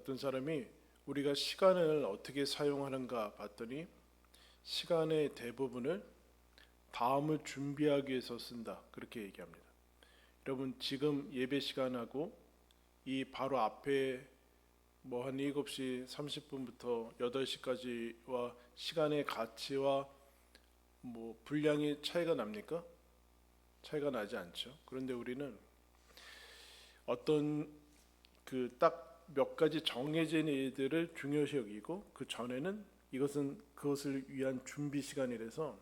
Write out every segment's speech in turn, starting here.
어떤 사람이 우리가 시간을 어떻게 사용하는가 봤더니 시간의 대부분을 다음을 준비하기 위해서 쓴다, 그렇게 얘기합니다. 여러분, 지금 예배 시간하고 이 바로 앞에 뭐 한 7시 30분부터 8시까지와 시간의 가치와 뭐 분량이 차이가 납니까? 차이가 나지 않죠. 그런데 우리는 어떤 그 딱 몇 가지 정해진 일들을 중요시 여기고 그 전에는 이것은 그것을 위한 준비 시간이라서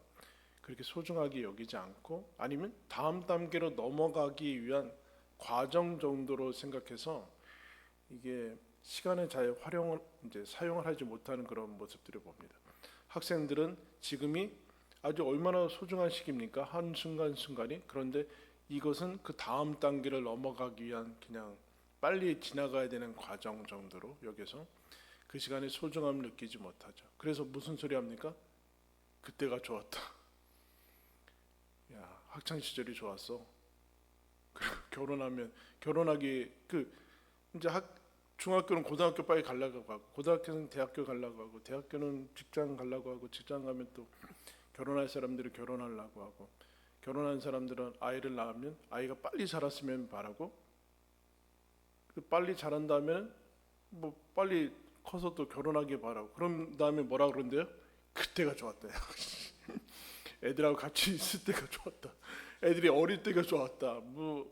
그렇게 소중하게 여기지 않고, 아니면 다음 단계로 넘어가기 위한 과정 정도로 생각해서 이게 시간을 잘 이제 사용을 하지 못하는 그런 모습들을 봅니다. 학생들은 지금이 아주 얼마나 소중한 시기입니까? 한 순간순간이. 그런데 이것은 그 다음 단계를 넘어가기 위한 그냥 빨리 지나가야 되는 과정 정도로 여기서 그 시간의 소중함을 느끼지 못하죠. 그래서 무슨 소리 합니까? 그때가 좋았다. 야, 학창 시절이 좋았어. 결혼하면 결혼하기 이제 중학교는 고등학교 빨리 가려고 하고, 고등학교는 대학교 가려고 하고, 대학교는 직장 가려고 하고, 직장 가면 또 결혼할 사람들이 결혼하려고 하고, 결혼한 사람들은 아이를 낳으면 아이가 빨리 자랐으면 바라고, 빨리 자란 다음에 뭐 빨리 커서 또 결혼하길 바라고, 그런 다음에 뭐라 그런대요? 그때가 좋았다. 애들하고 같이 있을 때가 좋았다. 애들이 어릴 때가 좋았다. 뭐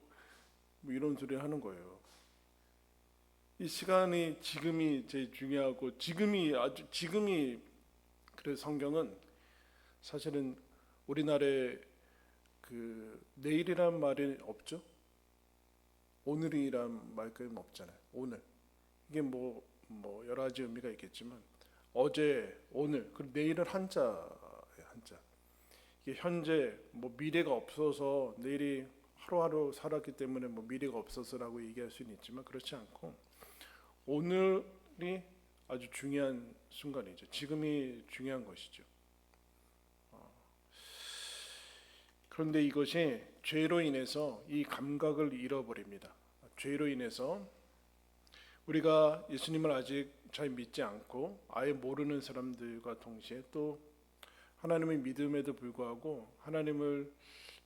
이런 소리 하는 거예요. 이 시간이 지금이 제일 중요하고 지금이 그래서 성경은 사실은 우리나라에 그 내일이란 말이 없죠. 오늘이란 말까지 없잖아요. 오늘 이게 뭐 여러 가지 의미가 있겠지만 어제, 오늘, 그리고 내일은 한자예요. 한자. 이게 현재 뭐 미래가 없어서 내일이 하루하루 살았기 때문에 뭐 미래가 없어서라고 얘기할 수는 있지만 그렇지 않고 오늘이 아주 중요한 순간이죠. 지금이 중요한 것이죠. 그런데 이것이 죄로 인해서 이 감각을 잃어버립니다. 죄로 인해서 우리가 예수님을 아직 잘 믿지 않고 아예 모르는 사람들과 동시에 또 하나님을 믿음에도 불구하고 하나님을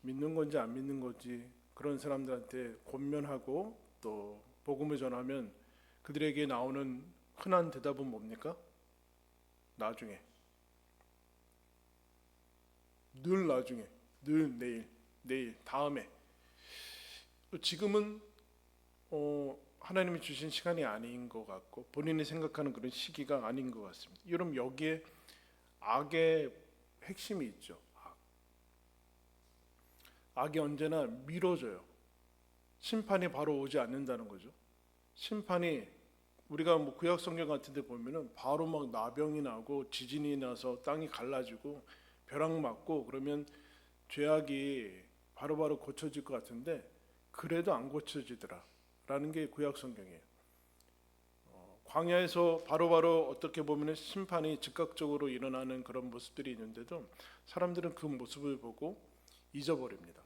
믿는 건지 안 믿는 건지 그런 사람들한테 권면하고 또 복음을 전하면 그들에게 나오는 흔한 대답은 뭡니까? 나중에, 늘 나중에, 늘 내일, 다음에. 지금은 하나님이 주신 시간이 아닌 것 같고 본인이 생각하는 그런 시기가 아닌 것 같습니다. 여러분, 여기에 악의 핵심이 있죠. 악이 언제나 미뤄져요. 심판이 바로 오지 않는다는 거죠. 심판이 우리가 뭐 구약 성경 같은 데 보면은 바로 막 나병이 나고 지진이 나서 땅이 갈라지고 벼락 맞고 그러면 죄악이 바로바로 고쳐질 것 같은데 그래도 안 고쳐지더라 라는 게 구약 성경이에요. 광야에서 바로바로 어떻게 보면 심판이 즉각적으로 일어나는 그런 모습들이 있는데도 사람들은 그 모습을 보고 잊어버립니다.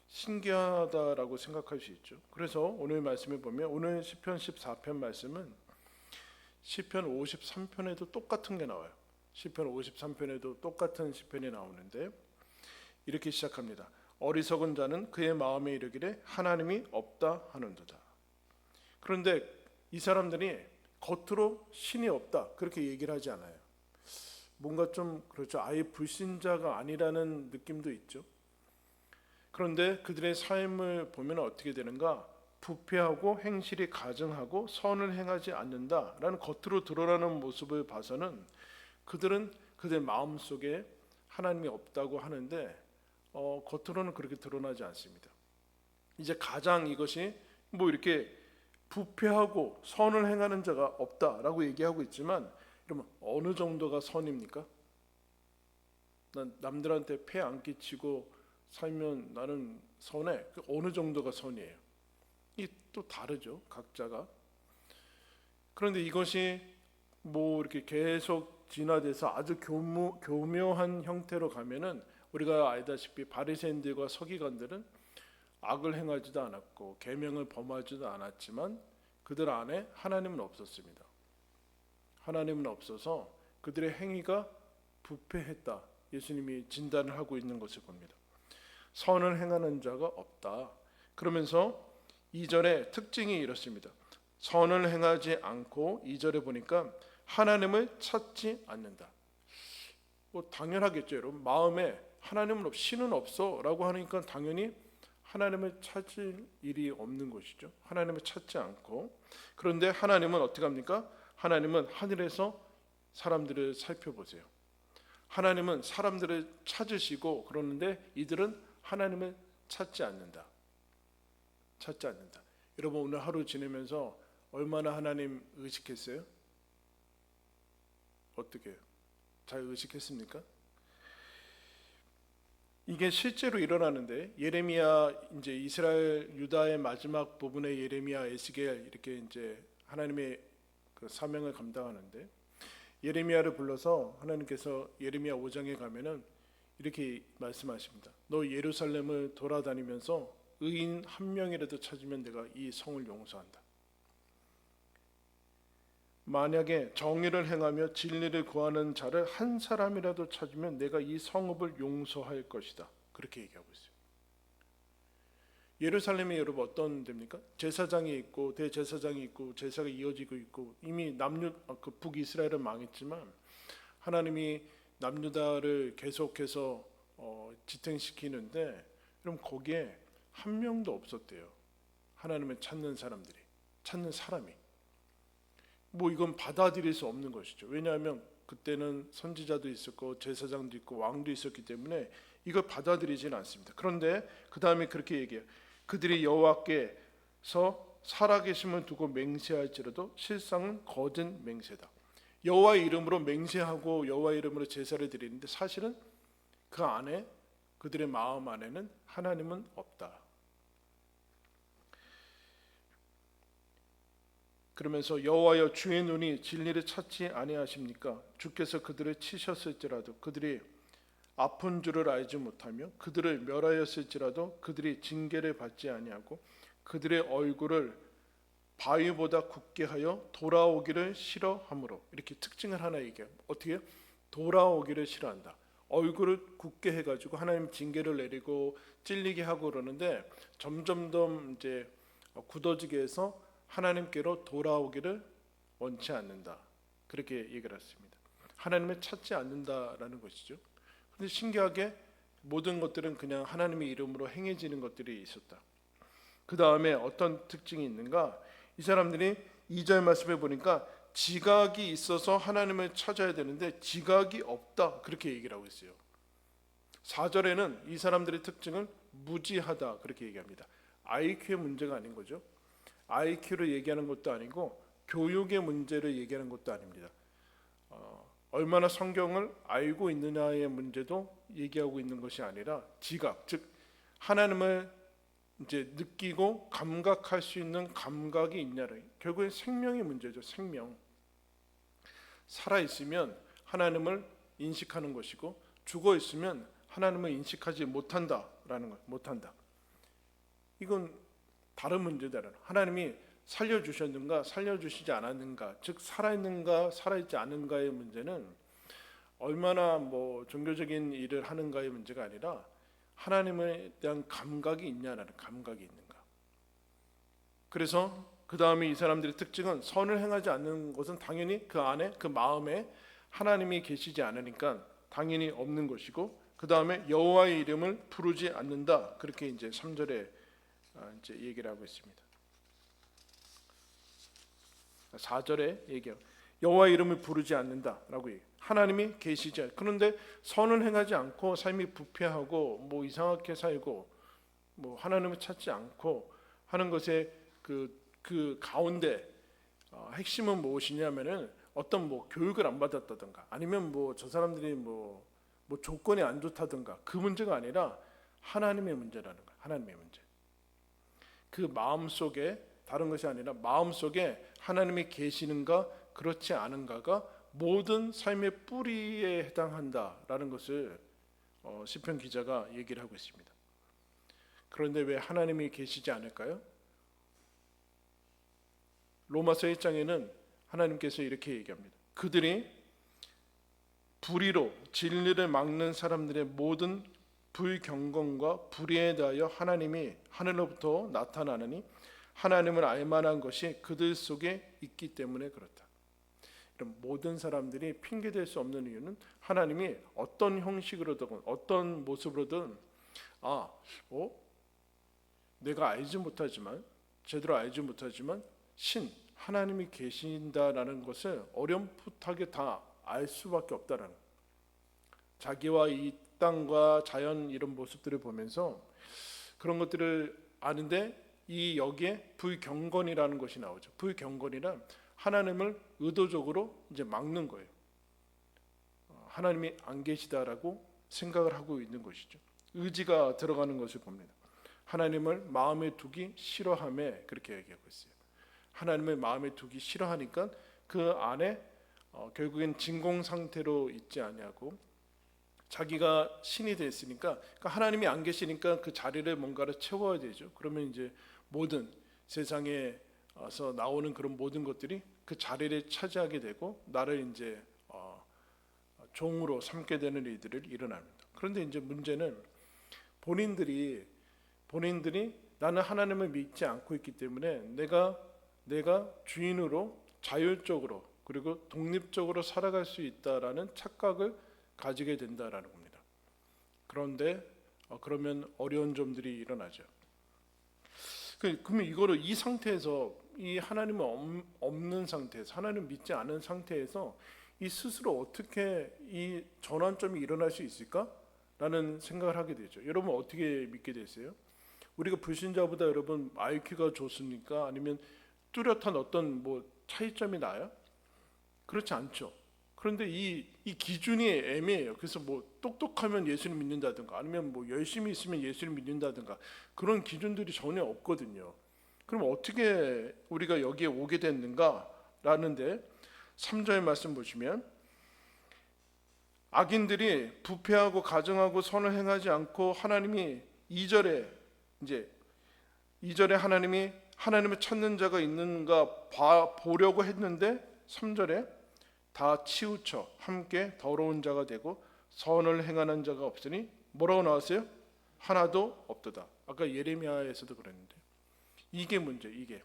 신기하다라고 생각할 수 있죠. 그래서 오늘 말씀을 보면 오늘 시편 14편 말씀은 시편 53편에도 똑같은 게 나와요. 시편 53편에도 똑같은 시편이 나오는데 이렇게 시작합니다. 어리석은 자는 그의 마음에 이르기를 하나님이 없다 하는도다. 그런데 이 사람들이 겉으로 신이 없다 그렇게 얘기를 하지 않아요. 뭔가 좀 그렇죠. 아예 불신자가 아니라는 느낌도 있죠. 그런데 그들의 삶을 보면 어떻게 되는가? 부패하고 행실이 가증하고 선을 행하지 않는다라는 겉으로 드러나는 모습을 봐서는 그들은 그들 마음속에 하나님이 없다고 하는데 겉으로는 그렇게 드러나지 않습니다. 이제 가장 이것이 뭐 이렇게 부패하고 선을 행하는 자가 없다라고 얘기하고 있지만 그러면 어느 정도가 선입니까? 난 남들한테 폐 안 끼치고 살면 나는 선해. 어느 정도가 선이에요? 이 또 다르죠, 각자가. 그런데 이것이 뭐 이렇게 계속 진화돼서 아주 교묘한 형태로 가면은 우리가 알다시피 바리새인들과 서기관들은 악을 행하지도 않았고 계명을 범하지도 않았지만 그들 안에 하나님은 없었습니다. 하나님은 없어서 그들의 행위가 부패했다. 예수님이 진단을 하고 있는 것을 봅니다. 선을 행하는 자가 없다. 그러면서 2절의 특징이 이렇습니다. 선을 행하지 않고 2절에 보니까 하나님을 찾지 않는다. 뭐 당연하겠죠, 여러분. 마음에 하나님은 신은 없어라고 하니까 당연히 하나님을 찾을 일이 없는 것이죠. 하나님을 찾지 않고. 그런데 하나님은 어떻게 합니까? 하나님은 하늘에서 사람들을 살펴보세요. 하나님은 사람들을 찾으시고 그러는데 이들은 하나님을 찾지 않는다. 찾지 않는다. 여러분 오늘 하루 지내면서 얼마나 하나님 의식했어요? 어떻게 잘 의식했습니까? 이게 실제로 일어나는데 예레미야 이제 이스라엘 유다의 마지막 부분의 예레미야, 에스겔 이렇게 이제 하나님의 그 사명을 감당하는데 예레미야를 불러서 하나님께서 예레미야 5장에 가면은 이렇게 말씀하십니다. 너 예루살렘을 돌아다니면서 의인 한 명이라도 찾으면 내가 이 성을 용서한다. 만약에 정의를 행하며 진리를 구하는 자를 한 사람이라도 찾으면 내가 이 성읍을 용서할 것이다. 그렇게 얘기하고 있어요. 예루살렘이 여러분 어떤 데입니까? 제사장이 있고 대제사장이 있고 제사가 이어지고 있고 이미 그 북이스라엘은 망했지만 하나님이 남유다를 계속해서 지탱시키는데 그럼 거기에 한 명도 없었대요. 하나님을 찾는 사람들이, 찾는 사람이. 뭐 이건 받아들일 수 없는 것이죠. 왜냐하면 그때는 선지자도 있었고 제사장도 있고 왕도 있었기 때문에 이걸 받아들이지는 않습니다. 그런데 그 다음에 그렇게 얘기해요. 그들이 여호와께서 살아계심을 두고 맹세할지라도 실상은 거짓 맹세다. 여호와의 이름으로 맹세하고 여호와의 이름으로 제사를 드리는데 사실은 그 안에 그들의 마음 안에는 하나님은 없다. 그러면서 여호와여 주의 눈이 진리를 찾지 아니하십니까? 주께서 그들을 치셨을지라도 그들이 아픈 줄을 알지 못하며 그들을 멸하였을지라도 그들이 징계를 받지 아니하고 그들의 얼굴을 바위보다 굳게 하여 돌아오기를 싫어하므로. 이렇게 특징을 하나 얘기해요. 어떻게 해요? 돌아오기를 싫어한다. 얼굴을 굳게 해가지고 하나님 징계를 내리고 찔리게 하고 그러는데 점점 더 이제 굳어지게 해서 하나님께로 돌아오기를 원치 않는다. 그렇게 얘기를 했습니다. 하나님을 찾지 않는다라는 것이죠. 근데 신기하게 모든 것들은 그냥 하나님의 이름으로 행해지는 것들이 있었다. 그 다음에 어떤 특징이 있는가? 이 사람들이 2절 말씀에 보니까 지각이 있어서 하나님을 찾아야 되는데 지각이 없다. 그렇게 얘기를 하고 있어요. 4절에는 이 사람들의 특징은 무지하다. 그렇게 얘기합니다. IQ의 문제가 아닌 거죠. IQ를 얘기하는 것도 아니고 교육의 문제를 얘기하는 것도 아닙니다. 얼마나 성경을 알고 있느냐의 문제도 얘기하고 있는 것이 아니라 지각, 즉 하나님을 이제 느끼고 감각할 수 있는 감각이 있냐를, 결국엔 생명의 문제죠. 생명. 살아 있으면 하나님을 인식하는 것이고 죽어 있으면 하나님을 인식하지 못한다라는 것. 못한다. 이건 다른 문제다. 하나님이 살려주셨는가 살려주시지 않았는가, 즉 살아있는가 살아있지 않은가의 문제는 얼마나 뭐 종교적인 일을 하는가의 문제가 아니라 하나님에 대한 감각이 있냐라는 감각이 있는가. 그래서 그 다음에 이 사람들의 특징은 선을 행하지 않는 것은 당연히 그 안에 그 마음에 하나님이 계시지 않으니까 당연히 없는 것이고, 그 다음에 여호와의 이름을 부르지 않는다. 그렇게 이제 3절에 이제 얘기를 하고 있습니다. 4절에 얘기해요. 여호와의 이름을 부르지 않는다라고 얘기해요. 하나님이 계시지 않아요. 그런데 선을 행하지 않고 삶이 부패하고 뭐 이상하게 살고 뭐 하나님을 찾지 않고 하는 것의 그 가운데 핵심은 무엇이냐면은 어떤 뭐 교육을 안 받았다든가 아니면 뭐 저 사람들이 뭐 조건이 안 좋다든가 그 문제가 아니라 하나님의 문제라는 거예요. 하나님의 문제. 그 마음 속에, 다른 것이 아니라 마음 속에 하나님이 계시는가 그렇지 않은가가 모든 삶의 뿌리에 해당한다라는 것을 시편 기자가 얘기를 하고 있습니다. 그런데 왜 하나님이 계시지 않을까요? 로마서 1장에는 하나님께서 이렇게 얘기합니다. 그들이 불의로 진리를 막는 사람들의 모든 불경건과 불의에 대하여 하나님이 하늘로부터 나타나느니 하나님을 알만한 것이 그들 속에 있기 때문에 그렇다. 이런 모든 사람들이 핑계댈 수 없는 이유는 하나님이 어떤 형식으로든 어떤 모습으로든 내가 제대로 알지 못하지만 하나님이 계신다라는 것을 어렴풋하게 다 알 수밖에 없다라는 거예요. 자기와 이 땅과 자연 이런 모습들을 보면서 그런 것들을 아는데 여기에 불경건이라는 것이 나오죠. 불경건이란 하나님을 의도적으로 이제 막는 거예요. 하나님이 안 계시다라고 생각을 하고 있는 것이죠. 의지가 들어가는 것을 봅니다. 하나님을 마음에 두기 싫어함에 그렇게 얘기하고 있어요. 하나님을 마음에 두기 싫어하니까 그 안에 결국엔 진공 상태로 있지 아니하고 자기가 신이 됐으니까 그러니까 하나님이 안 계시니까 그 자리를 뭔가를 채워야 되죠. 그러면 이제 모든 세상에서 나오는 그런 모든 것들이 그 자리를 차지하게 되고 나를 이제 종으로 삼게 되는 일들을 일어납니다. 그런데 이제 문제는 본인들이 나는 하나님을 믿지 않고 있기 때문에 내가 주인으로 자율적으로 그리고 독립적으로 살아갈 수 있다라는 착각을 가지게 된다라는 겁니다. 그런데 그러면 어려운 점들이 일어나죠. 그러면 이 상태에서 이 하나님은 없는 상태에서 하나님 믿지 않은 상태에서 이 스스로 어떻게 이 전환점이 일어날 수 있을까라는 생각을 하게 되죠. 여러분 어떻게 믿게 되세요? 우리가 불신자보다 여러분 IQ가 좋습니까? 아니면 뚜렷한 어떤 차이점이 나요? 그렇지 않죠. 그런데 이 기준이 애매해요. 그래서 똑똑하면 예수를 믿는다든가 아니면 열심히 있으면 예수를 믿는다든가 그런 기준들이 전혀 없거든요. 그럼 어떻게 우리가 여기에 오게 됐는가라는데 3절 말씀 보시면 악인들이 부패하고 가증하고 선을 행하지 않고 하나님이 2절에 하나님이 하나님을 찾는 자가 있는가 보려고 했는데 3절에 다 치우쳐 함께 더러운 자가 되고 선을 행하는 자가 없으니 뭐라고 나왔어요? 하나도 없도다. 아까 예레미야에서도 그랬는데 이게 문제. 이게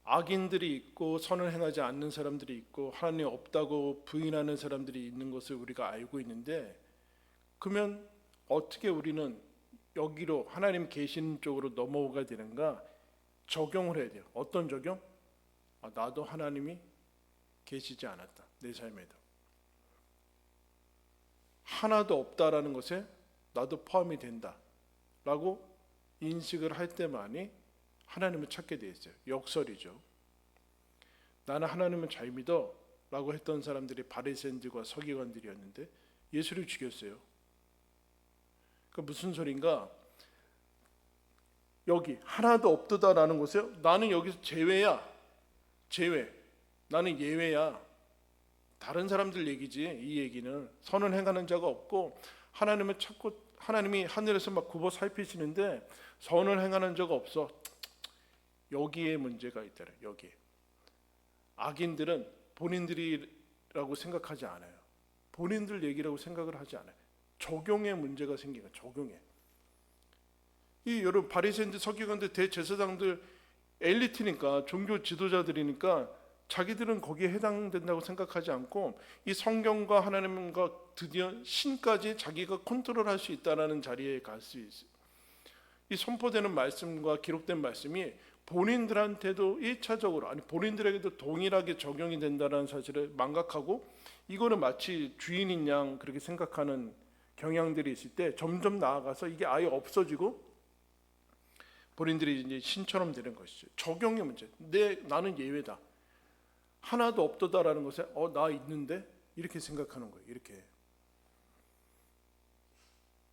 악인들이 있고 선을 행하지 않는 사람들이 있고 하나님 없다고 부인하는 사람들이 있는 것을 우리가 알고 있는데 그러면 어떻게 우리는 여기로 하나님 계시는 쪽으로 넘어오게 되는가? 적용을 해야 돼요. 어떤 적용? 나도 하나님이 계시지 않았다. 내 삶에도 하나도 없다라는 것에 나도 포함이 된다라고 인식을 할 때만이 하나님을 찾게 돼 있어요. 역설이죠. 나는 하나님을 잘 믿어라고 했던 사람들이 바리새인들과 서기관들이었는데 예수를 죽였어요. 그 무슨 소린가? 여기 하나도 없도다라는 곳에 나는 여기서 제외야. 나는 예외야. 다른 사람들 얘기지. 이 얘기는 선을 행하는 자가 없고 하나님을 찾고 하나님이 하늘에서 막 굽어 살피시는데 선을 행하는 자가 없어. 여기에 문제가 있더래. 여기에 악인들은 본인들이라고 생각하지 않아요. 본인들 얘기라고 생각을 하지 않아요. 적용에 문제가 생기는 적용에. 이 여러분 바리새인들, 서기관들, 대제사장들 엘리트니까 종교 지도자들이니까 자기들은 거기에 해당된다고 생각하지 않고 이 성경과 하나님과 드디어 신까지 자기가 컨트롤할 수 있다라는 자리에 갈 수 있어요. 이 선포되는 말씀과 기록된 말씀이 본인들한테도 1차적으로 아니 본인들에게도 동일하게 적용이 된다는 사실을 망각하고 이거는 마치 주인인 양 그렇게 생각하는 경향들이 있을 때 점점 나아가서 이게 아예 없어지고 본인들이 이제 신처럼 되는 것이죠. 적용의 문제. 나는 예외다. 하나도 없도다라는 것에 나 있는데 이렇게 생각하는 거예요. 이렇게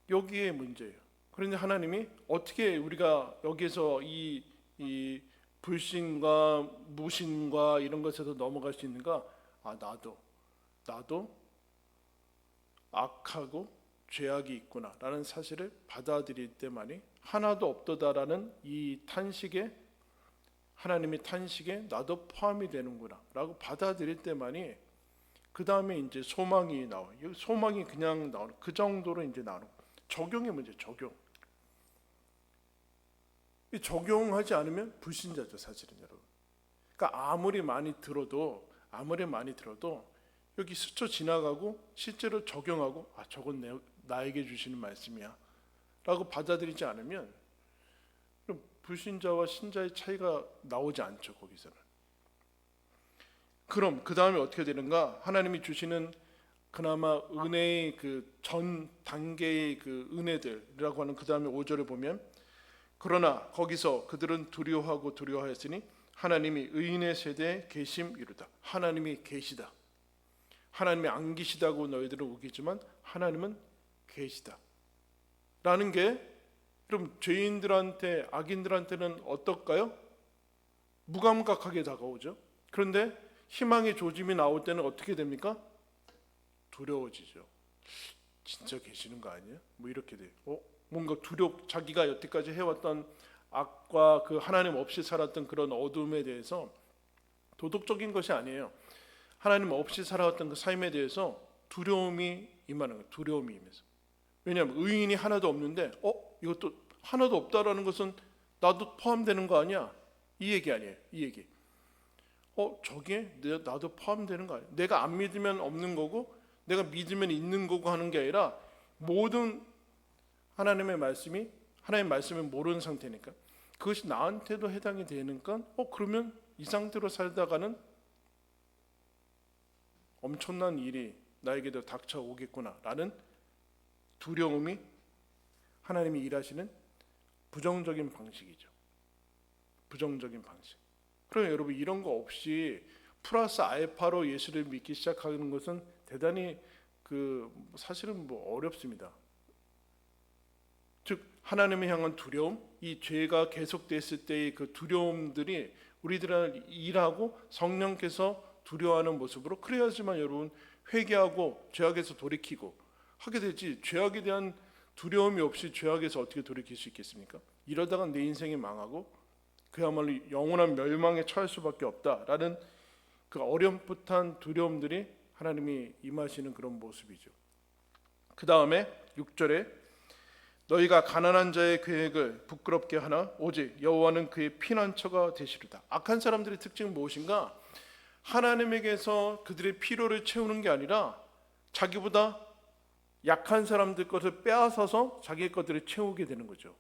여기에 문제예요. 그런데 하나님이 어떻게 우리가 여기서 이 불신과 무신과 이런 것에서 넘어갈 수 있는가? 나도 악하고 죄악이 있구나라는 사실을 받아들일 때만이 하나도 없도다라는 이 탄식에 하나님의 탄식에 나도 포함이 되는구나 라고 받아들일 때만이 그 다음에 이제 소망이 나와요. 소망이 그냥 나오는 그 정도로 이제 나오는 적용의 문제, 적용. 이 적용하지 않으면 불신자죠, 사실은 여러분. 그러니까 아무리 많이 들어도 여기 스쳐 지나가고 실제로 적용하고 저건 나에게 주시는 말씀이야 라고 받아들이지 않으면 불신자와 신자의 차이가 나오지 않죠, 거기서는. 그럼 그 다음에 어떻게 되는가? 하나님이 주시는 그나마 은혜의 그 전 단계의 그 은혜들이라고 하는 그 다음에 5절을 보면, 그러나 거기서 그들은 두려워하였으니 하나님이 의인의 세대에 계심 이루다. 하나님이 계시다. 하나님이 안 계시다고 너희들은 우기지만 하나님은 계시다 라는 게, 그럼 죄인들한테, 악인들한테는 어떨까요? 무감각하게 다가오죠. 그런데 희망의 조짐이 나올 때는 어떻게 됩니까? 두려워지죠. 진짜 계시는 거 아니야? 뭐 이렇게 돼요. 뭔가 자기가 여태까지 해왔던 악과 그 하나님 없이 살았던 그런 어둠에 대해서, 도덕적인 것이 아니에요. 하나님 없이 살아왔던 그 삶에 대해서 두려움이 임하는 거예요. 두려움이 임해서. 왜냐하면 의인이 하나도 없는데 이것도 하나도 없다라는 것은 나도 포함되는 거 아니야? 이 얘기 아니에요. 이 얘기. 저기에 나도 포함되는 거 아니야? 내가 안 믿으면 없는 거고 내가 믿으면 있는 거고 하는 게 아니라, 모든 하나님 말씀을 모르는 상태니까 그것이 나한테도 해당이 되니까 그러면 이 상태로 살다가는 엄청난 일이 나에게도 닥쳐오겠구나 라는 두려움이 하나님이 일하시는 부정적인 방식이죠. 부정적인 방식. 그럼 여러분, 이런 거 없이 플러스 알파로 예수를 믿기 시작하는 것은 대단히 사실은 어렵습니다. 즉 하나님을 향한 두려움, 이 죄가 계속됐을 때의 그 두려움들이 우리들을 일하고 성령께서 두려워하는 모습으로, 그래야지만 여러분 회개하고 죄악에서 돌이키고 하게 되지, 죄악에 대한 두려움이 없이 죄악에서 어떻게 돌이킬 수 있겠습니까? 이러다가 내 인생이 망하고 그야말로 영원한 멸망에 처할 수밖에 없다라는 그 어렴풋한 두려움들이 하나님이 임하시는 그런 모습이죠. 그 다음에 6절에 너희가 가난한 자의 계획을 부끄럽게 하나 오직 여호와는 그의 피난처가 되시리다. 악한 사람들의 특징은 무엇인가? 하나님에게서 그들의 필요를 채우는 게 아니라 자기보다 약한 사람들 것을 빼앗아서 자기 것들을 채우게 되는 거죠.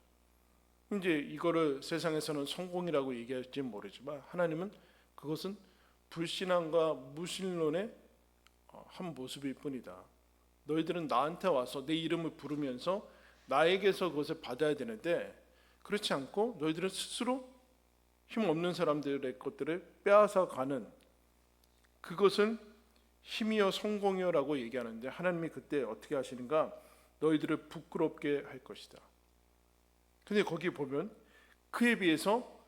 이제 이거를 세상에서는 성공이라고 얘기할지 모르지만 하나님은 그것은 불신앙과 무신론의 한 모습일 뿐이다. 너희들은 나한테 와서 내 이름을 부르면서 나에게서 그것을 받아야 되는데, 그렇지 않고 너희들은 스스로 힘없는 사람들의 것들을 빼앗아 가는, 그것은 힘이여 성공이여라고 얘기하는데, 하나님이 그때 어떻게 하시는가? 너희들을 부끄럽게 할 것이다. 근데 거기 보면 그에 비해서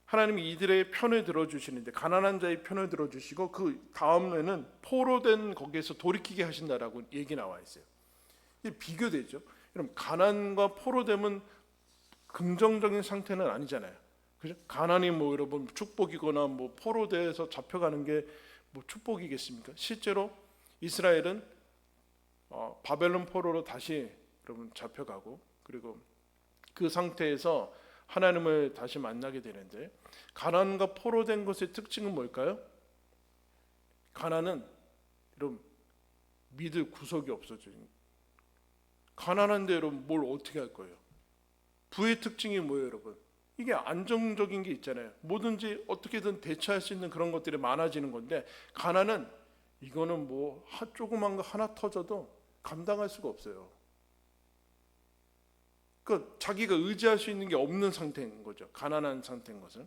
하나님이 이들의 편을 들어주시는데, 가난한 자의 편을 들어주시고 그 다음에는 포로된 거기에서 돌이키게 하신다라고 얘기 나와 있어요. 이게 비교되죠. 그럼 가난과 포로됨은 긍정적인 상태는 아니잖아요. 그죠? 가난이 여러분 축복이거나 포로돼서 잡혀가는 게 축복이겠습니까? 실제로 이스라엘은 바벨론 포로로 다시 여러분 잡혀가고, 그리고 그 상태에서 하나님을 다시 만나게 되는데, 가난과 포로된 것의 특징은 뭘까요? 가난은 여러분 믿을 구석이 없어져요. 가난한데 여러분 뭘 어떻게 할 거예요? 부의 특징이 뭐예요, 여러분? 이게 안정적인 게 있잖아요. 뭐든지 어떻게든 대처할 수 있는 그런 것들이 많아지는 건데, 가난은 이거는 조그만 거 하나 터져도 감당할 수가 없어요. 그러니까 자기가 의지할 수 있는 게 없는 상태인 거죠. 가난한 상태인 것은.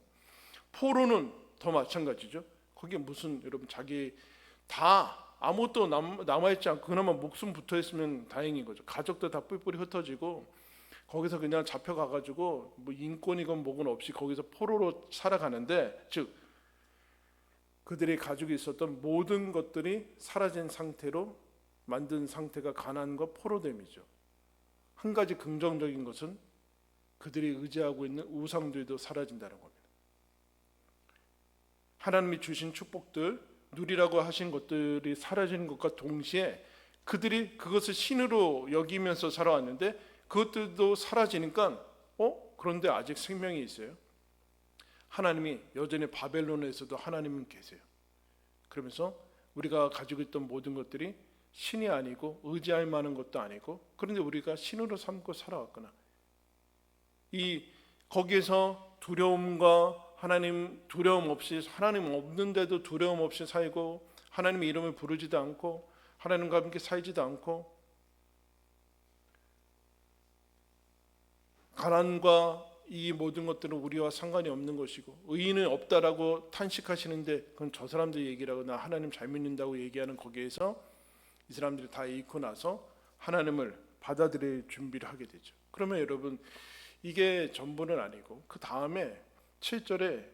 포로는 더 마찬가지죠. 거기에 무슨 여러분 자기 다 아무것도 남아있지 않고 그나마 목숨 붙어있으면 다행인 거죠. 가족들 다 뿔뿔이 흩어지고 거기서 그냥 잡혀가가지고 인권이건 뭐건 없이 거기서 포로로 살아가는데, 즉 그들이 가지고 있었던 모든 것들이 사라진 상태로 만든 상태가 가난과 포로됨이죠. 한 가지 긍정적인 것은 그들이 의지하고 있는 우상들도 사라진다는 겁니다. 하나님이 주신 축복들, 누리라고 하신 것들이 사라지는 것과 동시에 그들이 그것을 신으로 여기면서 살아왔는데 그것들도 사라지니까 그런데 아직 생명이 있어요. 하나님이 여전히 바벨론에서도 하나님은 계세요. 그러면서 우리가 가지고 있던 모든 것들이 신이 아니고 의지할 만한 것도 아니고, 그런데 우리가 신으로 삼고 살아왔구나. 거기에서 두려움과 하나님 두려움 없이, 하나님 없는데도 두려움 없이 살고, 하나님의 이름을 부르지도 않고 하나님과 함께 살지도 않고, 가난과 이 모든 것들은 우리와 상관이 없는 것이고, 의인은 없다라고 탄식하시는데 그건 저 사람들 얘기라고, 나 하나님 잘 믿는다고 얘기하는 거기에서 이 사람들이 다 잃고 나서 하나님을 받아들일 준비를 하게 되죠. 그러면 여러분, 이게 전부는 아니고 그 다음에 7절에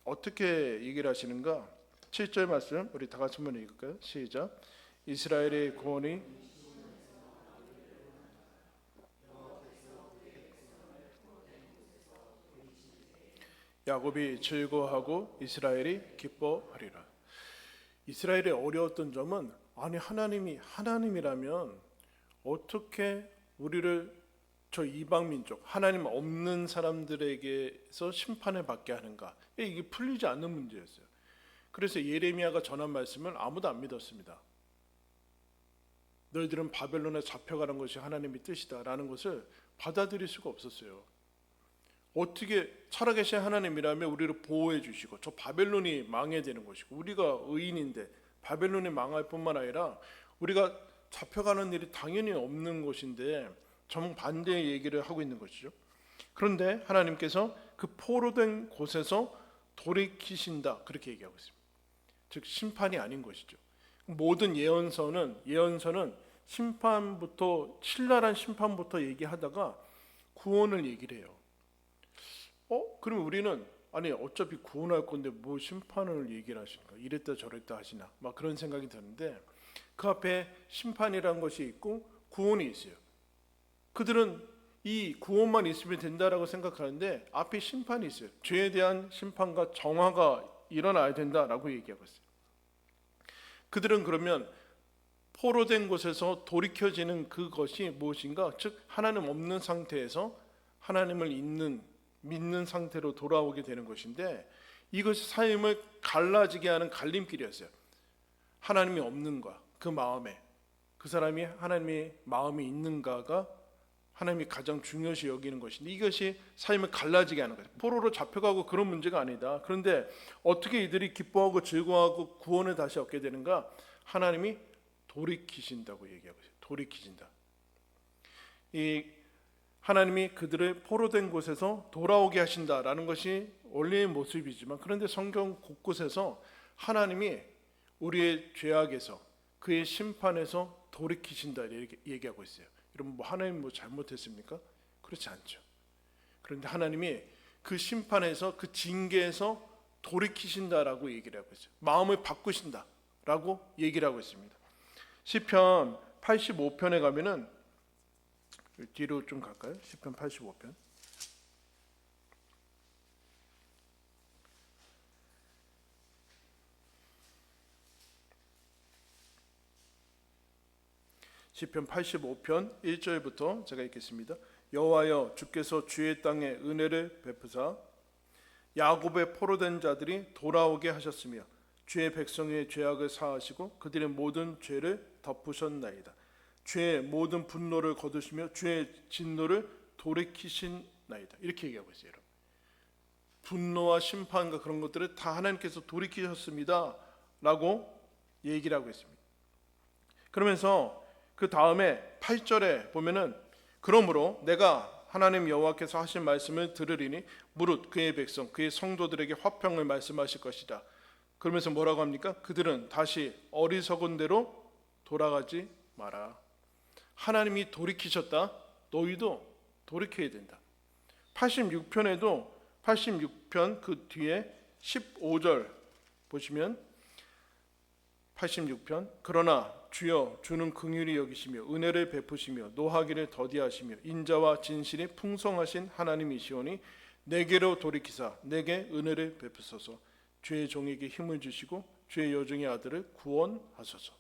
어떻게 얘기를 하시는가? 7절 말씀 우리 다 같이 한번 읽을까요? 시작. 이스라엘의 구원이 야곱이 즐거워하고 이스라엘이 기뻐하리라. 이스라엘의 어려웠던 점은, 아니 하나님이 하나님이라면 어떻게 우리를 저 이방 민족, 하나님 없는 사람들에게서 심판을 받게 하는가? 이게 풀리지 않는 문제였어요. 그래서 예레미야가 전한 말씀을 아무도 안 믿었습니다. 너희들은 바벨론에 잡혀가는 것이 하나님의 뜻이다라는 것을 받아들일 수가 없었어요. 어떻게 살아계신 하나님이라면 우리를 보호해 주시고 저 바벨론이 망해야 되는 것이고, 우리가 의인인데 바벨론이 망할 뿐만 아니라 우리가 잡혀가는 일이 당연히 없는 것인데 정반대의 얘기를 하고 있는 것이죠. 그런데 하나님께서 그 포로된 곳에서 돌이키신다, 그렇게 얘기하고 있습니다. 즉 심판이 아닌 것이죠. 모든 예언서는 심판부터, 신랄한 심판부터 얘기하다가 구원을 얘기를 해요. 그러면 우리는 아니 어차피 구원할 건데 뭐 심판을 얘기를 하시는가, 이랬다 저랬다 하시나, 막 그런 생각이 드는데, 그 앞에 심판이라는 것이 있고 구원이 있어요. 그들은 이 구원만 있으면 된다라고 생각하는데 앞에 심판이 있어요. 죄에 대한 심판과 정화가 일어나야 된다라고 얘기하고 있어요. 그들은 그러면 포로된 곳에서 돌이켜지는 그것이 무엇인가? 즉 하나님 없는 상태에서 하나님을 믿는 상태로 돌아오게 되는 것인데, 이것이 삶을 갈라지게 하는 갈림길이었어요. 하나님이 없는가, 그 마음에, 그 사람이 하나님의 마음이 있는가가 하나님이 가장 중요시 여기는 것인데, 이것이 삶을 갈라지게 하는 거예요. 포로로 잡혀가고 그런 문제가 아니다. 그런데 어떻게 이들이 기뻐하고 즐거워하고 구원을 다시 얻게 되는가? 하나님이 돌이키신다고 얘기하고 있어요. 돌이키신다. 이 하나님이 그들을 포로된 곳에서 돌아오게 하신다라는 것이 원래의 모습이지만, 그런데 성경 곳곳에서 하나님이 우리의 죄악에서, 그의 심판에서 돌이키신다 이렇게 얘기하고 있어요. 여러분, 하나님 잘못했습니까? 그렇지 않죠. 그런데 하나님이 그 심판에서, 그 징계에서 돌이키신다라고 얘기를 하고 있어요. 마음을 바꾸신다라고 얘기를 하고 있습니다. 시편 85편에 가면은, 뒤로 좀 갈까요? 시편 85편. 시편 85편 1절부터 제가 읽겠습니다. 여호와여, 주께서 주의 땅에 은혜를 베푸사 야곱의 포로된 자들이 돌아오게 하셨으며 주의 백성의 죄악을 사하시고 그들의 모든 죄를 덮으셨나이다. 주의 모든 분노를 거두시며 주의 진노를 돌이키신나이다. 이렇게 얘기하고 있어요. 여러분. 분노와 심판과 그런 것들을 다 하나님께서 돌이키셨습니다 라고 얘기를 하고 있습니다. 그러면서 그 다음에 8절에 보면은, 그러므로 내가 하나님 여호와께서 하신 말씀을 들으리니 무릇 그의 백성 그의 성도들에게 화평을 말씀하실 것이다. 그러면서 뭐라고 합니까? 그들은 다시 어리석은 대로 돌아가지 마라. 하나님이 돌이키셨다. 너희도 돌이켜야 된다. 86편에도 86편 그 뒤에 15절 보시면, 86편 그러나 주여 주는 긍휼히 여기시며 은혜를 베푸시며 노하기를 더디하시며 인자와 진실이 풍성하신 하나님이시오니 내게로 돌이키사 내게 은혜를 베푸소서. 죄의 종에게 힘을 주시고 죄의 여종의 아들을 구원하소서.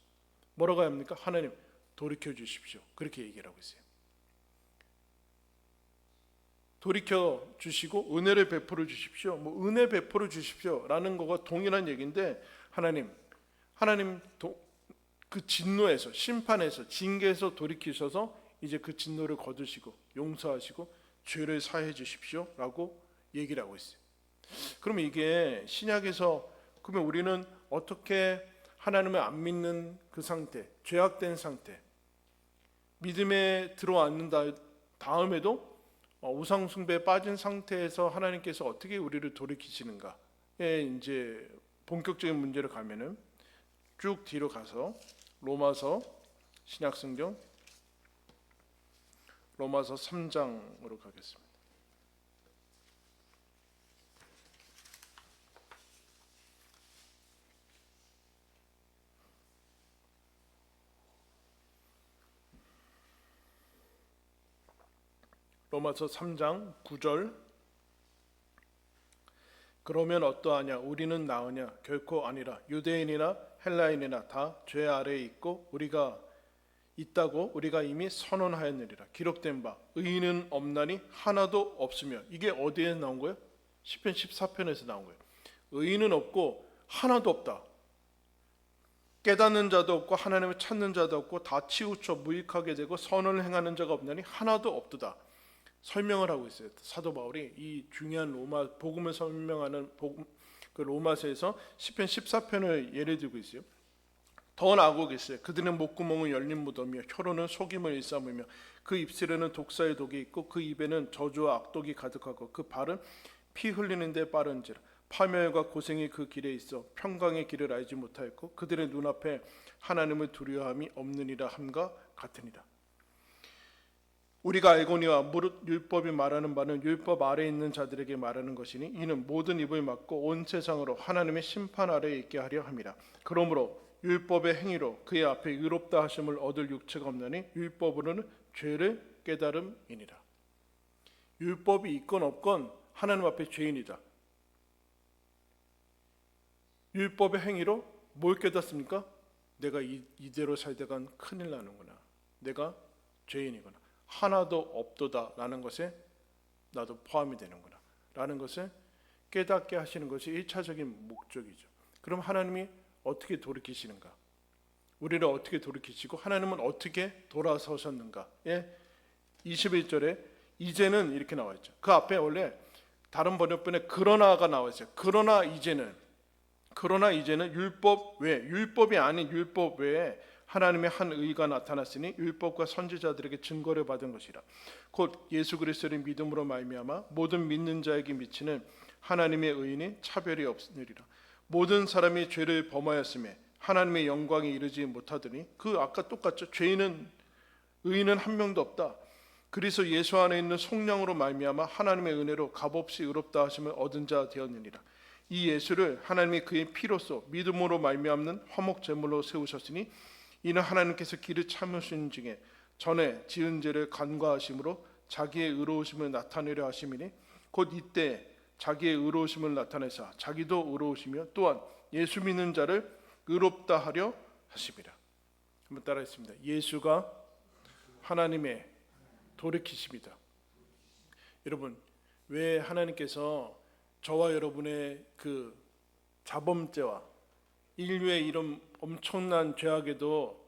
뭐라고 합니까? 하나님 돌이켜 주십시오. 그렇게 얘기를 하고 있어요. 돌이켜 주시고 은혜를 베풀어 주십시오. 뭐 은혜 베풀어 주십시오라는 거가 동일한 얘기인데 하나님 그 진노에서 심판에서 징계에서 돌이키셔서 이제 그 진노를 거두시고 용서하시고 죄를 사해 주십시오라고 얘기를 하고 있어요. 그러면 이게 신약에서 그러면 우리는 어떻게 하나님을 안 믿는 그 상태, 죄악된 상태, 믿음에 들어왔는 다음에도 우상 숭배에 빠진 상태에서 하나님께서 어떻게 우리를 돌이키시는가에 이제 본격적인 문제를 가면은 쭉 뒤로 가서 로마서 신약성경 로마서 3장으로 가겠습니다. 로마서 3장 9절. 그러면 어떠하냐? 우리는 나으냐? 결코 아니라. 유대인이나 헬라인이나 다 죄 아래에 있고 우리가 있다고 우리가 이미 선언하였느니라. 기록된 바 의인은 없나니 하나도 없으며. 이게 어디에 나온 거예요? 시편 14편에서 나온 거예요. 의인은 없고 하나도 없다. 깨닫는 자도 없고 하나님을 찾는 자도 없고 다 치우쳐 무익하게 되고 선을 행하는 자가 없나니 하나도 없도다. 설명을 하고 있어요. 사도 바울이 이 중요한 로마 복음을 설명하는 그 로마서에서 시편 14편을 예를 들고 있어요. 더 나아가고 계세요. 그들은 목구멍은 열린 무덤이며 혀로는 속임을 일삼으며 그 입술에는 독사의 독이 있고 그 입에는 저주와 악독이 가득하고 그 발은 피 흘리는 데 빠른지라. 파멸과 고생이 그 길에 있어 평강의 길을 알지 못하였고 그들의 눈앞에 하나님을 두려워함이 없느니라 함과 같으니라. 우리가 알거니와 무릇 율법이 말하는 바는 율법 아래에 있는 자들에게 말하는 것이니 이는 모든 입을 막고 온 세상으로 하나님의 심판 아래에 있게 하려 함이라. 그러므로 율법의 행위로 그의 앞에 의롭다 하심을 얻을 육체가 없나니 율법으로는 죄를 깨달음이니라. 율법이 있건 없건 하나님 앞에 죄인이다. 율법의 행위로 뭘 깨닫습니까? 내가 이대로 살다간 큰일 나는구나. 내가 죄인이구나. 하나도 없도다라는 것에 나도 포함이 되는구나 라는 것을 깨닫게 하시는 것이 1차적인 목적이죠. 그럼 하나님이 어떻게 돌이키시는가? 우리를 어떻게 돌이키시고 하나님은 어떻게 돌아서셨는가? 21절에 이제는 이렇게 나와 있죠. 그 앞에 원래 다른 번역본에 그러나가 나와 있어요. 그러나 이제는 율법 외, 율법이 아닌 율법 외에 하나님의 한 의가 나타났으니 율법과 선지자들에게 증거를 받은 것이라. 곧 예수 그리스도를 믿음으로 말미암아 모든 믿는 자에게 미치는 하나님의 의인이 차별이 없으리라. 모든 사람이 죄를 범하였음에 하나님의 영광에 이르지 못하더니 그 아까 똑같죠. 의인은 한 명도 없다. 그리스도 예수 안에 있는 성령으로 말미암아 하나님의 은혜로 값없이 의롭다 하심을 얻은 자 되었느니라. 이 예수를 하나님이 그의 피로써 믿음으로 말미암는 화목 제물로 세우셨으니 이는 하나님께서 길을 참으신 중에 전에 지은 죄를 간과하심으로 자기의 의로우심을 나타내려 하심이니 곧 이때 자기의 의로우심을 나타내사 자기도 의로우시며 또한 예수 믿는 자를 의롭다 하려 하심이라. 한번 따라했습니다. 예수가 하나님의 돌이키심이다. 여러분, 왜 하나님께서 저와 여러분의 그 자범죄와 인류의 이런 엄청난 죄악에도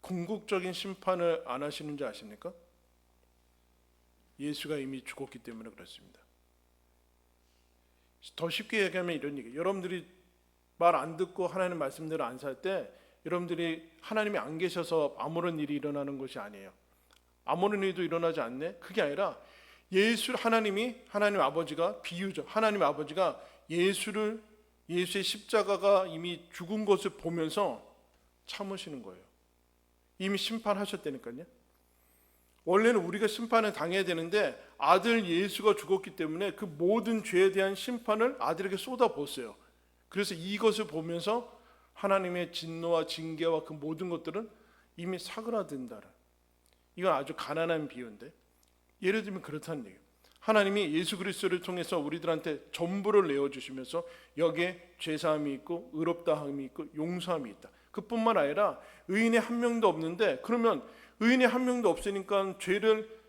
궁극적인 심판을 안 하시는지 아십니까? 예수가 이미 죽었기 때문에 그렇습니다. 더 쉽게 얘기하면 이런 얘기. 여러분들이 말 안 듣고 하나님 말씀대로 안 살 때 여러분들이 하나님이 안 계셔서 아무런 일이 일어나는 것이 아니에요. 아무런 일도 일어나지 않네? 그게 아니라 하나님 아버지가 비유죠. 하나님 아버지가 예수의 십자가가 이미 죽은 것을 보면서 참으시는 거예요. 이미 심판하셨다니까요. 원래는 우리가 심판을 당해야 되는데 아들 예수가 죽었기 때문에 그 모든 죄에 대한 심판을 아들에게 쏟아부었어요. 그래서 이것을 보면서 하나님의 진노와 징계와 그 모든 것들은 이미 사그라든다는, 이건 아주 가난한 비유인데 예를 들면 그렇다는 얘기예요. 하나님이 예수 그리스도를 통해서 우리들한테 전부를 내어주시면서 여기에 죄사함이 있고 의롭다함이 있고 용서함이 있다. 그뿐만 아니라 의인이 한 명도 없는데, 그러면 의인이 한 명도 없으니까 죄를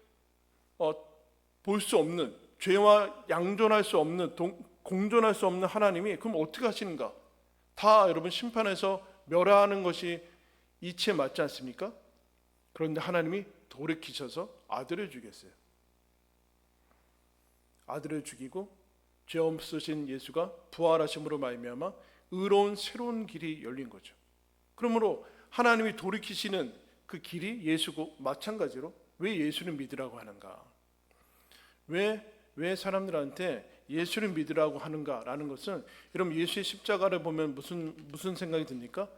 볼 수 없는, 죄와 양존할 수 없는, 공존할 수 없는 하나님이 그럼 어떻게 하시는가? 다 여러분 심판해서 멸하는 것이 이치에 맞지 않습니까? 그런데 하나님이 돌이키셔서 아들을 주겠어요. 아들을 죽이고 죄 없으신 예수가 부활하심으로 말미암아 의로운 새로운 길이 열린 거죠. 그러므로 하나님이 돌이키시는 그 길이 예수고, 마찬가지로 왜 예수를 믿으라고 하는가? 왜 사람들한테 예수를 믿으라고 하는가라는 것은, 여러분 예수의 십자가를 보면 무슨 생각이 듭니까?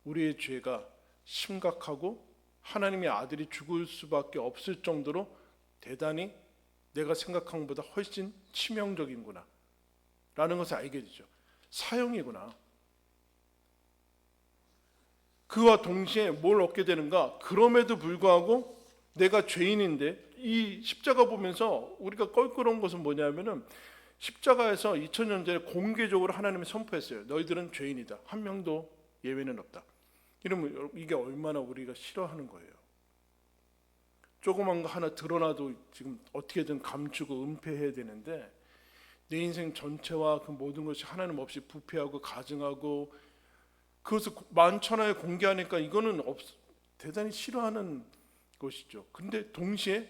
우리의 죄가 심각하고 하나님의 아들이 죽을 수밖에 없을 정도로 대단히 내가 생각한 것보다 훨씬 치명적인구나 라는 것을 알게 되죠. 사형이구나. 그와 동시에 뭘 얻게 되는가? 그럼에도 불구하고 내가 죄인인데, 이 십자가 보면서 우리가 껄끄러운 것은 뭐냐면은, 십자가에서 2000년 전에 공개적으로 하나님이 선포했어요. 너희들은 죄인이다. 한 명도 예외는 없다. 이러면 이게 얼마나 우리가 싫어하는 거예요. 조그만 거 하나 드러나도 지금 어떻게든 감추고 은폐해야 되는데, 내 인생 전체와 그 모든 것이 하나님 없이 부패하고 가증하고 그것을 만천하에 공개하니까 이거는 대단히 싫어하는 것이죠. 근데 동시에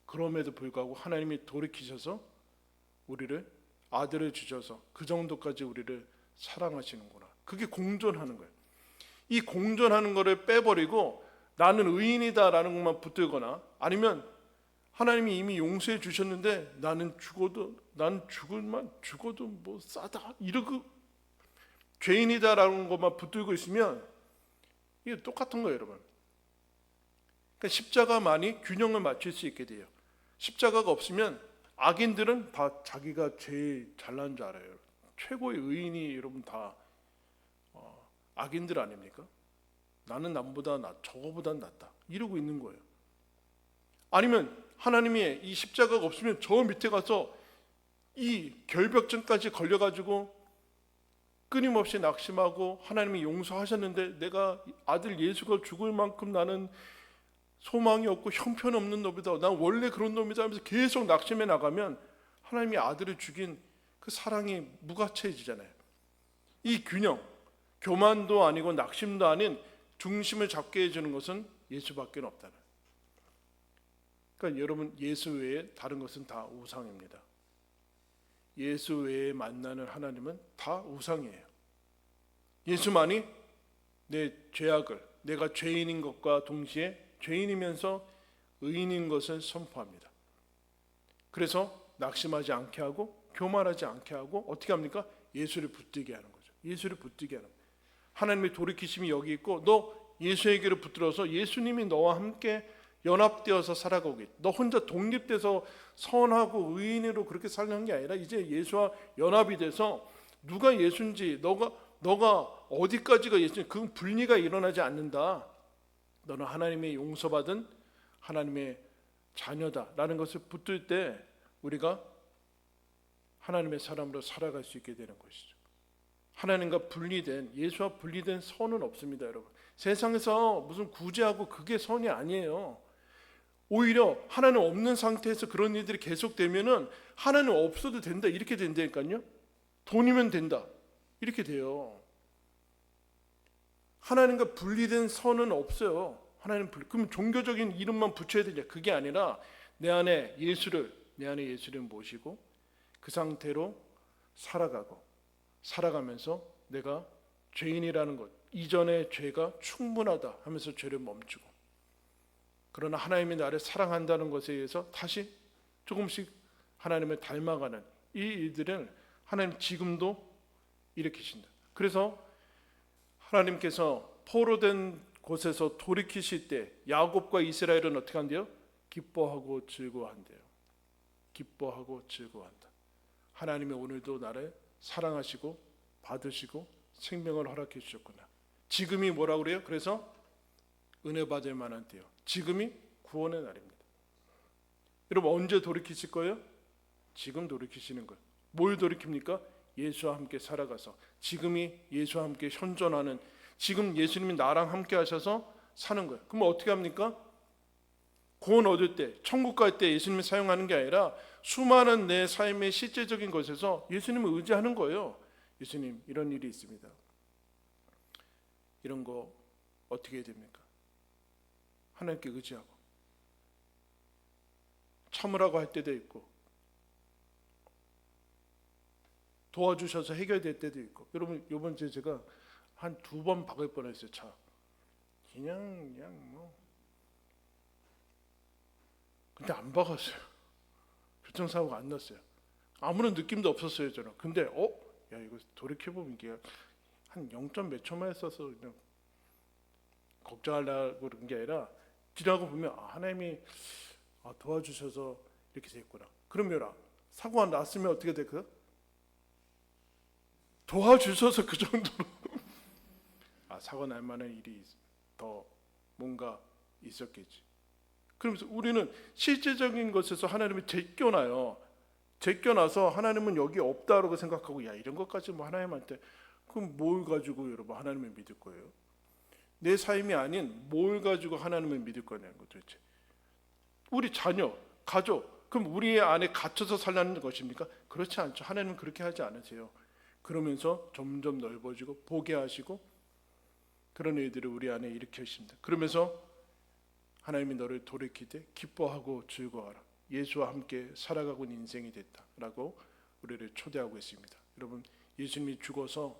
그럼에도 불구하고 하나님이 돌이키셔서 우리를 아들을 주셔서 그 정도까지 우리를 사랑하시는구나. 그게 공존하는 거예요. 이 공존하는 거를 빼버리고 나는 의인이다라는 것만 붙들거나, 아니면 하나님이 이미 용서해 주셨는데 난 죽어도 뭐 싸다 이러고 죄인이다라는 것만 붙들고 있으면 이게 똑같은 거예요, 여러분. 그러니까 십자가만이 균형을 맞출 수 있게 돼요. 십자가가 없으면 악인들은 다 자기가 제일 잘난 줄 알아요. 최고의 의인이 여러분 다 악인들 아닙니까? 나는 남보다 저거보다 낫다 이러고 있는 거예요. 아니면 하나님의 이 십자가가 없으면 저 밑에 가서 이 결벽증까지 걸려가지고 끊임없이 낙심하고, 하나님이 용서하셨는데 내가 아들 예수가 죽을 만큼 나는 소망이 없고 형편없는 놈이다, 난 원래 그런 놈이다 하면서 계속 낙심해 나가면 하나님이 아들을 죽인 그 사랑이 무가치해지잖아요. 이 균형, 교만도 아니고 낙심도 아닌 중심을 잡게 해주는 것은 예수밖에 없다는. 그러니까 여러분, 예수 외에 다른 것은 다 우상입니다. 예수 외에 만나는 하나님은 다 우상이에요. 예수만이 내 죄악을, 내가 죄인인 것과 동시에 죄인이면서 의인인 것을 선포합니다. 그래서 낙심하지 않게 하고 교만하지 않게 하고 어떻게 합니까? 예수를 붙들게 하는 거죠. 예수를 붙들게 하는 거예요. 하나님의 돌이키심이 여기 있고, 너 예수에게로 붙들어서 예수님이 너와 함께 연합되어서 살아가고, 너 혼자 독립돼서 선하고 의인으로 그렇게 살는 게 아니라 이제 예수와 연합이 돼서 누가 예수인지, 너가 어디까지가 예수인지 그 분리가 일어나지 않는다. 너는 하나님의 용서받은 하나님의 자녀다라는 것을 붙들 때 우리가 하나님의 사람으로 살아갈 수 있게 되는 것이죠. 하나님과 분리된, 예수와 분리된 선은 없습니다, 여러분. 세상에서 무슨 구제하고 그게 선이 아니에요. 오히려 하나님 없는 상태에서 그런 일들이 계속되면은 하나님 없어도 된다 이렇게 된다니까요. 돈이면 된다 이렇게 돼요. 하나님과 분리된 선은 없어요. 그럼 종교적인 이름만 붙여야 되냐? 그게 아니라 내 안에 예수를 모시고 그 상태로 살아가면서 내가 죄인이라는 것, 이전의 죄가 충분하다 하면서 죄를 멈추고, 그러나 하나님이 나를 사랑한다는 것에 의해서 다시 조금씩 하나님을 닮아가는 이 일들을 하나님 지금도 일으키신다. 그래서 하나님께서 포로된 곳에서 돌이키실 때 야곱과 이스라엘은 어떻게 한대요? 기뻐하고 즐거워한대요. 기뻐하고 즐거워한다. 하나님이 오늘도 나를 사랑하시고 받으시고 생명을 허락해 주셨구나. 지금이 뭐라고 그래요? 그래서 은혜 받을 만한 때요. 지금이 구원의 날입니다. 여러분 언제 돌이키실 거예요? 지금 돌이키시는 거예요. 뭘 돌이킵니까? 예수와 함께 살아가서 지금이 예수와 함께 현존하는, 지금 예수님이 나랑 함께 하셔서 사는 거예요. 그럼 어떻게 합니까? 구원 얻을 때, 천국 갈 때 예수님이 사용하는 게 아니라 수많은 내 삶의 실제적인 것에서 예수님을 의지하는 거예요. 예수님, 이런 일이 있습니다. 이런 거 어떻게 해야 됩니까? 하나님께 의지하고 참으라고 할 때도 있고 도와주셔서 해결될 때도 있고. 여러분, 이번 주에 제가 한 2번 박을 뻔했어요. 차 그냥 뭐, 근데 안 박았어요. 교통사고가 안 났어요. 아무런 느낌도 없었어요 저는. 근데 야, 이거 돌이켜보면 이게 한 0. 몇 초만 했어서 그냥 걱정하려고 그런 게 아니라 지나고 보면 하나님이 도와주셔서 이렇게 됐구나. 그러면 사고가 났으면 어떻게 될까요? 도와주셔서 그 정도로 사고 날 만한 일이 더 뭔가 있었겠지. 그러면서 우리는 실제적인 것에서 하나님을 제껴놔요. 제껴놔서 하나님은 여기 없다라고 생각하고, 야, 이런 것까지 뭐 하나님한테, 그럼 뭘 가지고 여러분 하나님을 믿을 거예요? 내 삶이 아닌 뭘 가지고 하나님을 믿을 거냐는 거. 도대체 우리 자녀, 가족, 그럼 우리 안에 갇혀서 살라는 것입니까? 그렇지 않죠. 하나님은 그렇게 하지 않으세요. 그러면서 점점 넓어지고 보게 하시고 그런 일들을 우리 안에 일으키십니다. 그러면서 하나님이 너를 돌이키되 기뻐하고 즐거워하라. 예수와 함께 살아가고 있는 인생이 됐다라고 우리를 초대하고 있습니다. 여러분, 예수님이 죽어서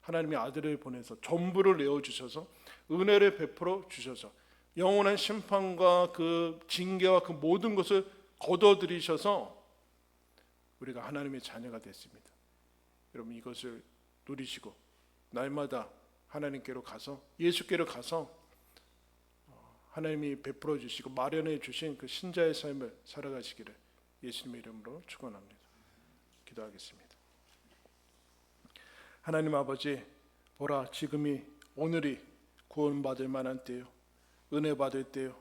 하나님의 아들을 보내서 전부를 내어주셔서 은혜를 베풀어 주셔서 영원한 심판과 그 징계와 그 모든 것을 거둬들이셔서 우리가 하나님의 자녀가 됐습니다. 여러분, 이것을 누리시고 날마다 하나님께로 가서, 예수께로 가서 하나님이 베풀어 주시고 마련해 주신 그 신자의 삶을 살아가시기를 예수님의 이름으로 축원합니다. 기도하겠습니다. 하나님 아버지, 보라, 지금이 오늘이 구원받을 만한 때요, 은혜 받을 때요,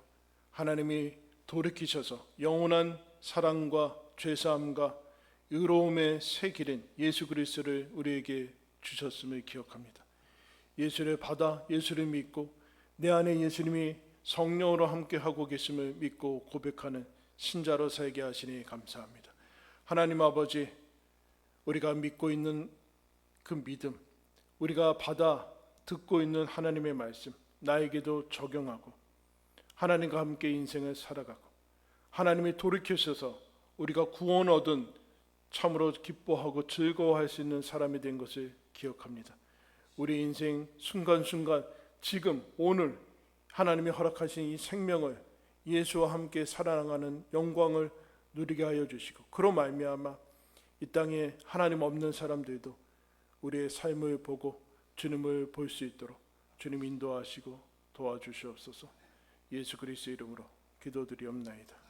하나님이 돌이키셔서 영원한 사랑과 죄사함과 의로움의 새 길인 예수 그리스도를 우리에게 주셨음을 기억합니다. 예수를 받아 예수를 믿고 내 안에 예수님이 성령으로 함께하고 계심을 믿고 고백하는 신자로 살게 하시니 감사합니다. 하나님 아버지, 우리가 믿고 있는 그 믿음, 우리가 받아 듣고 있는 하나님의 말씀 나에게도 적용하고 하나님과 함께 인생을 살아가고 하나님이 돌이키셔서 우리가 구원 얻은 참으로 기뻐하고 즐거워할 수 있는 사람이 된 것을 기억합니다. 우리 인생 순간순간 지금 오늘 하나님이 허락하신 이 생명을 예수와 함께 살아나가는 영광을 누리게 하여 주시고, 그로 말미암아 이 땅에 하나님 없는 사람들도 우리의 삶을 보고 주님을 볼 수 있도록 주님 인도하시고 도와주시옵소서. 예수 그리스도 이름으로 기도드리옵나이다.